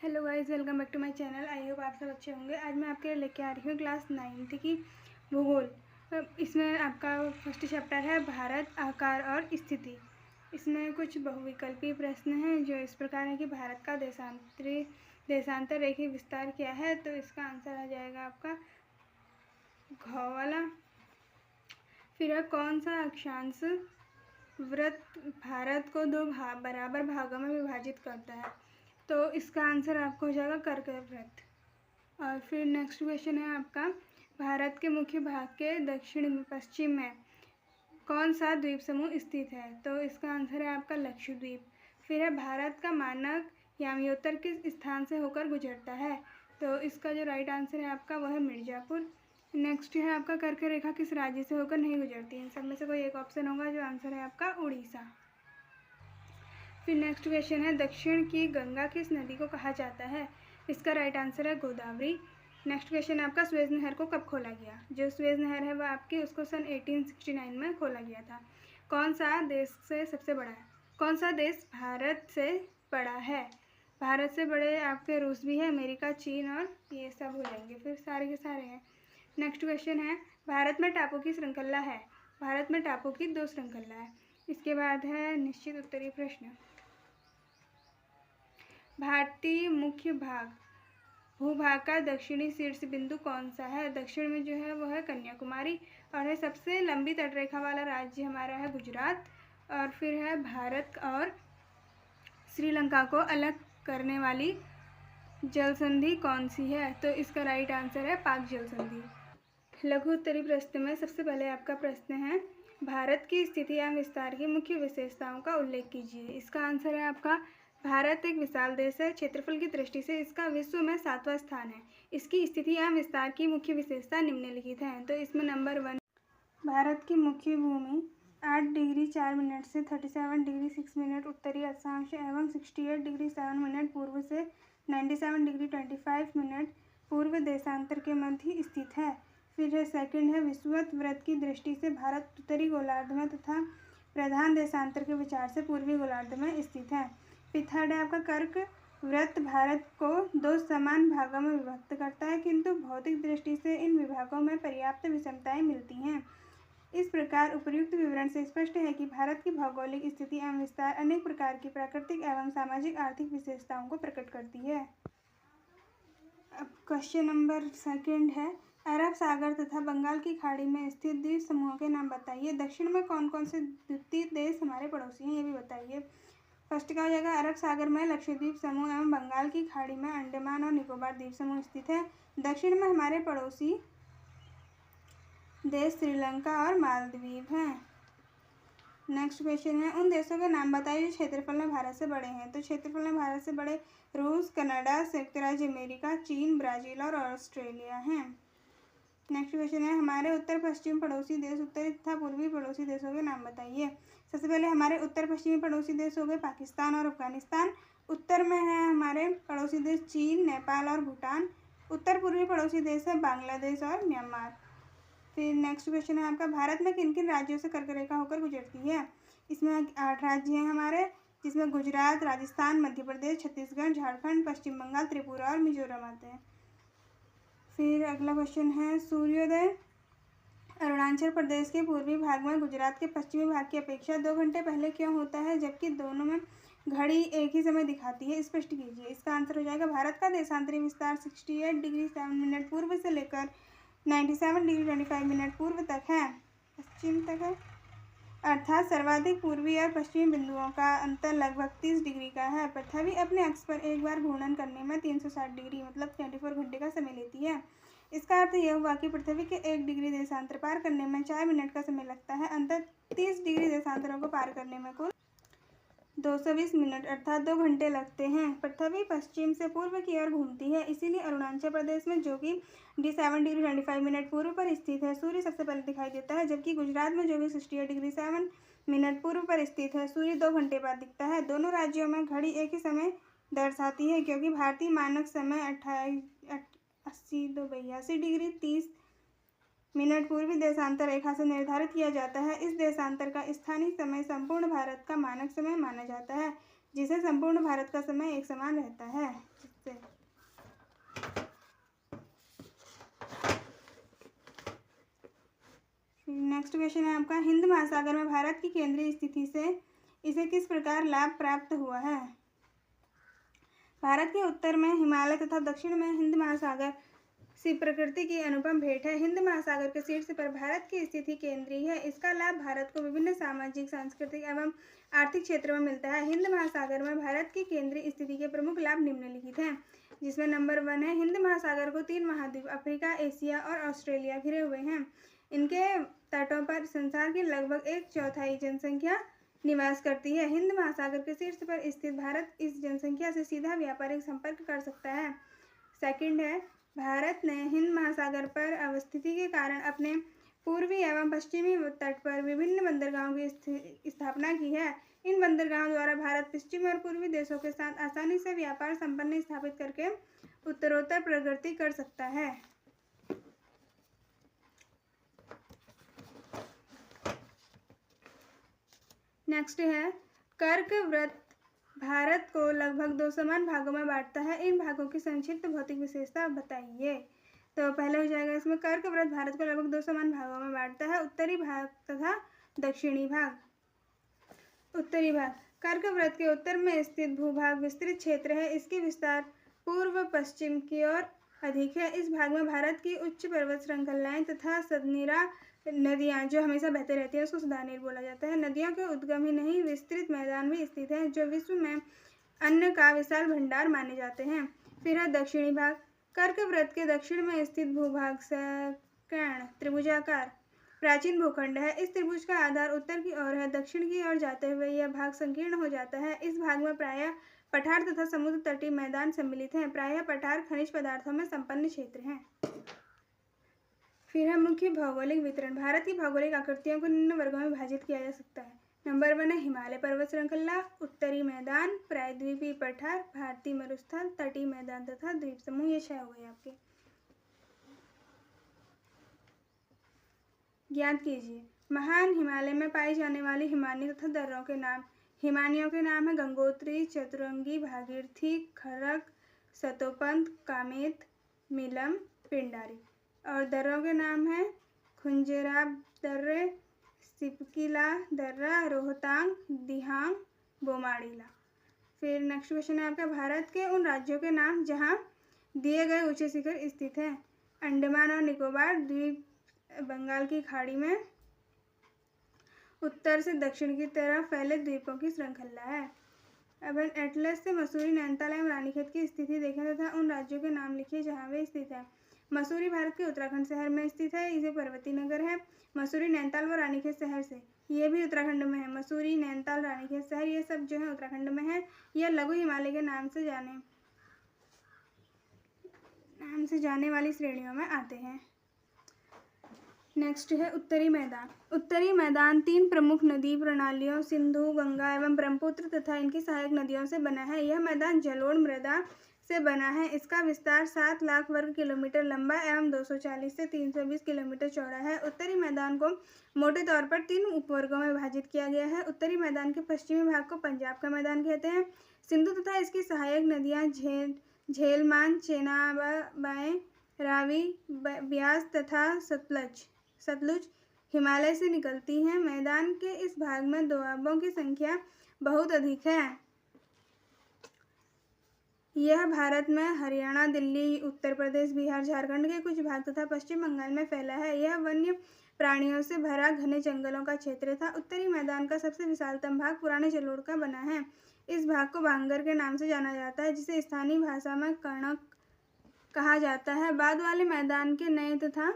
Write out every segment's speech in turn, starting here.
Hello guys, welcome back to my channel. I hope आप सब अच्छे होंगे। आज मैं आपके लिए लेके आ रही हूँ क्लास 9th की भूगोल। इसमें आपका फर्स्ट चैप्टर है भारत, आकार और स्थिति। इसमें कुछ बहुविकल्पीय प्रश्न हैं जो इस प्रकार है कि भारत का देशांतर रेखीय विस्तार क्या है। तो इसका आंसर आ जाएगा आपका घ वाला। फिर है कौन सा अक्षांश वृत्त भारत को दो बराबर भागों में विभाजित करता है। तो इसका आंसर आपको हो जाएगा कर्क वृत्त। और फिर नेक्स्ट क्वेश्चन है आपका भारत के मुख्य भाग के दक्षिण पश्चिम में कौन सा द्वीप समूह स्थित है। तो इसका आंसर है आपका लक्षद्वीप। फिर है भारत का मानक यामियोत्तर किस स्थान से होकर गुजरता है। तो इसका जो राइट आंसर है आपका वह है मिर्ज़ापुर। नेक्स्ट है आपका कर्क रेखा किस राज्य से होकर नहीं गुजरती। इन सब में से कोई एक ऑप्शन होगा, जो आंसर है आपका उड़ीसा। फिर नेक्स्ट क्वेश्चन है दक्षिण की गंगा किस नदी को कहा जाता है। इसका राइट आंसर है गोदावरी। नेक्स्ट क्वेश्चन है आपका स्वेज नहर को कब खोला गया। जो स्वेज नहर है वह आपकी उसको सन 1869 में खोला गया था। कौन सा देश से सबसे बड़ा है, कौन सा देश भारत से बड़ा है। भारत से बड़े आपके रूस भी है, अमेरिका, चीन और ये सब हो जाएंगे, फिर सारे के सारे हैं। नेक्स्ट क्वेश्चन है भारत में टापू की श्रृंखला है। भारत में टापू की 2 श्रृंखला है। इसके बाद है निश्चित उत्तरीय प्रश्न। भारतीय मुख्य भूभाग का दक्षिणी शीर्ष बिंदु कौन सा है। दक्षिण में जो है वह है कन्याकुमारी। और है सबसे लंबी तटरेखा वाला राज्य हमारा है गुजरात। और फिर है भारत और श्रीलंका को अलग करने वाली जल संधि कौन सी है। तो इसका राइट आंसर है पाक जल संधि। लघु उत्तरीय प्रश्न में सबसे पहले आपका प्रश्न है भारत की स्थिति एवं विस्तार की मुख्य विशेषताओं का उल्लेख कीजिए। इसका आंसर है आपका भारत एक विशाल देश है। क्षेत्रफल की दृष्टि से इसका विश्व में 7वां स्थान है। इसकी स्थिति एवं विस्तार की मुख्य विशेषता निम्नलिखित हैं। तो इसमें नंबर 1, भारत की मुख्य भूमि 8 डिग्री 4 मिनट से 37 डिग्री 6 मिनट उत्तरी अक्षांश एवं 68 डिग्री 7 मिनट पूर्व से 97 डिग्री 25 मिनट पूर्व देशांतर के मध्य स्थित है। फिर सेकंड है विषुवत वृत्त की दृष्टि से भारत उत्तरी गोलार्ध में तथा प्रधान देशांतर के विचार से पूर्वी गोलार्ध में स्थित है। फिर थर्ड है आपका कर्क वृत्त भारत को 2 समान भागों में विभक्त करता है, किंतु भौतिक दृष्टि से इन विभागों में पर्याप्त विषमताएं मिलती हैं। इस प्रकार उपर्युक्त विवरण से स्पष्ट है कि भारत की भौगोलिक स्थिति एवं विस्तार अनेक प्रकार की प्राकृतिक एवं सामाजिक आर्थिक विशेषताओं को प्रकट करती है। अब क्वेश्चन नंबर 2 है अरब सागर तथा बंगाल की खाड़ी में स्थित द्वीप समूहों के नाम बताइए। दक्षिण में कौन कौन से द्वीप देश हमारे पड़ोसी हैं, ये भी बताइए। फर्स्ट का हो जाएगा अरब सागर में लक्षद्वीप समूह एवं बंगाल की खाड़ी में अंडमान और निकोबार द्वीप समूह स्थित है। दक्षिण में हमारे पड़ोसी देश श्रीलंका और मालदीव हैं। नेक्स्ट क्वेश्चन है उन देशों के नाम बताइए जो क्षेत्रफल में भारत से बड़े हैं। तो क्षेत्रफल में भारत से बड़े रूस, कनाडा, संयुक्त राज्य अमेरिका, चीन, ब्राज़ील और ऑस्ट्रेलिया हैं। नेक्स्ट क्वेश्चन है हमारे उत्तर पश्चिम पड़ोसी देश, उत्तरी तथा पूर्वी पड़ोसी देशों के नाम बताइए। सबसे पहले हमारे उत्तर पश्चिमी पड़ोसी देश हो गए पाकिस्तान और अफगानिस्तान। उत्तर में है हमारे पड़ोसी देश चीन, नेपाल और भूटान। उत्तर पूर्वी पड़ोसी देश है बांग्लादेश और म्यांमार। फिर नेक्स्ट क्वेश्चन है आपका भारत में किन किन राज्यों से कर्क रेखा होकर गुजरती है। इसमें 8 राज्य हैं हमारे, जिसमें गुजरात, राजस्थान, मध्य प्रदेश, छत्तीसगढ़, झारखंड, पश्चिम बंगाल, त्रिपुरा और मिजोरम आते हैं। फिर अगला क्वेश्चन है सूर्योदय अरुणाचल प्रदेश के पूर्वी भाग में गुजरात के पश्चिमी भाग की अपेक्षा 2 घंटे पहले क्यों होता है, जबकि दोनों में घड़ी एक ही समय दिखाती है, स्पष्ट कीजिए। इसका आंसर हो जाएगा भारत का देशांतरी विस्तार 68 डिग्री 7 मिनट पूर्व से लेकर 97 डिग्री 25 मिनट पूर्व तक है, पश्चिम तक है। अर्थात सर्वाधिक पूर्वी और पश्चिमी बिंदुओं का अंतर लगभग 30 डिग्री का है। पृथ्वी अपने अक्ष पर एक बार घूर्णन करने में 360 डिग्री मतलब 24 घंटे का समय लेती है। इसका अर्थ यह हुआ कि पृथ्वी के 1 डिग्री देशांतर पार करने में 4 मिनट का समय लगता है। अंतर 30 डिग्री देशांतरों को पार करने में कुल 220 मिनट अर्थात 2 घंटे लगते हैं। पृथ्वी पश्चिम से पूर्व की ओर घूमती है, इसीलिए अरुणाचल प्रदेश में जो कि 7 डिग्री 25 मिनट पूर्व पर स्थित है सूर्य सबसे पहले दिखाई देता है, जबकि गुजरात में जो कि 68 डिग्री 7 मिनट पूर्व पर स्थित है सूर्य 2 घंटे बाद दिखता है। दोनों राज्यों में घड़ी एक ही समय दर्शाती है, क्योंकि भारतीय मानक समय 82 डिग्री 30 मिनट पूर्वी देशांतर रेखा से निर्धारित किया जाता है। इस देशांतर का स्थानीय समय संपूर्ण भारत का मानक समय माना जाता है। जिससे संपूर्ण भारत का समय एक समान रहता है। जिससे नेक्स्ट क्वेश्चन है आपका, हिंद महासागर में भारत की केंद्रीय स्थिति से इसे किस प्रकार लाभ प्राप्त हुआ है? भारत के उत्तर में हिमालय तथा दक्षिण में हिंद महासागर सी प्रकृति की अनुपम भेंट है। हिंद महासागर के शीर्ष पर भारत की स्थिति केंद्रीय है। इसका लाभ भारत को विभिन्न सामाजिक, सांस्कृतिक एवं आर्थिक क्षेत्रों में मिलता है। हिंद महासागर में भारत की केंद्रीय स्थिति के प्रमुख लाभ निम्नलिखित हैं, जिसमें नंबर 1 है, हिंद महासागर को 3 महाद्वीप अफ्रीका, एशिया और ऑस्ट्रेलिया घिरे हुए हैं। इनके तटों पर संसार की लगभग 1/4 जनसंख्या निवास करती है। हिंद महासागर के शीर्ष पर स्थित भारत इस जनसंख्या से सीधा व्यापारिक संपर्क कर सकता है। सेकंड है, भारत ने हिंद महासागर पर अवस्थिति के कारण अपने पूर्वी एवं पश्चिमी तट पर विभिन्न बंदरगाहों की स्थापना की है। इन बंदरगाहों द्वारा भारत पश्चिमी और पूर्वी देशों के साथ आसानी से व्यापार संबंध स्थापित करके उत्तरोत्तर प्रगति कर सकता है। नेक्स्ट है, कर्क वृत्त भारत को लगभग 2 समान भागों में बांटता है। इन भागों की संक्षिप्त भौतिक विशेषता बताइए। तो पहले हो जाएगा इसमें, कर्क वृत्त भारत को लगभग 2 समान भागों में बांटता है, उत्तरी भाग तथा दक्षिणी भाग। उत्तरी भाग, कर्क वृत्त के उत्तर में स्थित भूभाग विस्तृत क्षेत्र है। इसकी विस्तार पूर्व पश्चिम की ओर अधिक है। इस भाग में भारत की उच्च पर्वत श्रृंखलाएं तथा सदनीरा नदियां जो हमेशा बहते रहती है, उसको सदानीर बोला जाता है। नदियों के उद्गम ही नहीं, विस्तृत मैदान भी स्थित है, जो विश्व में अन्न का विशाल भंडार माने जाते हैं। फिर है दक्षिणी भाग, कर्क वृत्त के दक्षिण में स्थित भूभाग संकीर्ण त्रिभुजाकार प्राचीन भूखंड है। इस त्रिभुज का आधार उत्तर की ओर है। दक्षिण की ओर जाते हुए यह भाग संकीर्ण हो जाता है। इस भाग में प्रायः पठार तथा समुद्र तटीय मैदान सम्मिलित हैं। प्रायः पठार खनिज पदार्थों में संपन्न क्षेत्र हैं। फिर है मुख्य भौगोलिक वितरण। भारत की भौगोलिक आकृतियों को निम्न वर्गों में विभाजित किया जा सकता है। नंबर 1 है, हिमालय पर्वत श्रृंखला, उत्तरी मैदान, प्रायद्वीपीय पठार, भारतीय मरुस्थल, तटीय मैदान तथा द्वीप समूह। ये 6 हो गए आपके। ज्ञात कीजिए महान हिमालय में पाई जाने वाली हिमानी तथा दर्रों के नाम। हिमानियों के नाम है गंगोत्री, चतुरंगी, भागीरथी, खरक, सतोपंत, कामेत, मिलम, पिंडारी। और दर्रों के नाम है खुंजेराब दर्रे, सिपकिला दर्रा, रोहतांग, दिहांग, बोमाड़ीला। फिर नेक्स्ट क्वेश्चन है आपका, भारत के उन राज्यों के नाम जहां दिए गए ऊंचे शिखर स्थित हैं। अंडमान और निकोबार द्वीप बंगाल की खाड़ी में उत्तर से दक्षिण की तरफ फैले द्वीपों की श्रृंखला है। अब एटलस से मसूरी, नैनीताल एवं रानीखेत की स्थिति देखें तथा उन राज्यों के नाम लिखिए जहाँ वे स्थित है। मसूरी भारत के उत्तराखंड शहर में स्थित है। इसे पर्वतीय नगर है। मसूरी, नैनीताल व रानीखेत शहर से, ये भी उत्तराखंड में है। मसूरी, नैनीताल, रानीखेत शहर, ये सब जो है उत्तराखंड में है। यह लघु हिमालय के नाम से जाने वाली श्रेणियों में आते हैं। नेक्स्ट है उत्तरी मैदान। उत्तरी मैदान 3 प्रमुख नदी प्रणालियों सिंधु, गंगा एवं ब्रह्मपुत्र तथा इनकी सहायक नदियों से बना है। यह मैदान जलोढ़ मृदा से बना है। इसका विस्तार 7 लाख वर्ग किलोमीटर लंबा एवं 240 से 320 किलोमीटर चौड़ा है। उत्तरी मैदान को मोटे तौर पर 3 उपवर्गों में विभाजित किया गया है। उत्तरी मैदान के पश्चिमी भाग को पंजाब का मैदान कहते हैं। सिंधु तथा इसकी सहायक नदियां झेलमान, चेनाबाएं, रावी, ब्यास तथा सतलुज हिमालय से निकलती हैं। मैदान के इस भाग में दोआबों की संख्या बहुत अधिक है। यह भारत में हरियाणा, दिल्ली, उत्तर प्रदेश, बिहार, झारखंड के कुछ भाग तथा पश्चिम बंगाल में फैला है। यह वन्य प्राणियों से भरा घने जंगलों का क्षेत्र था। उत्तरी मैदान का सबसे विशालतम भाग पुराने जलोढ़ का बना है। इस भाग को भांगर के नाम से जाना जाता है, जिसे स्थानीय भाषा में कणक कहा जाता है। बाद वाले मैदान के नए तथा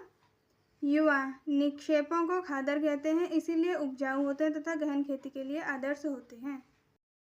युवा निक्षेपों को खादर कहते हैं, इसीलिए उपजाऊ होते हैं तथा गहन खेती के लिए आदर्श होते हैं।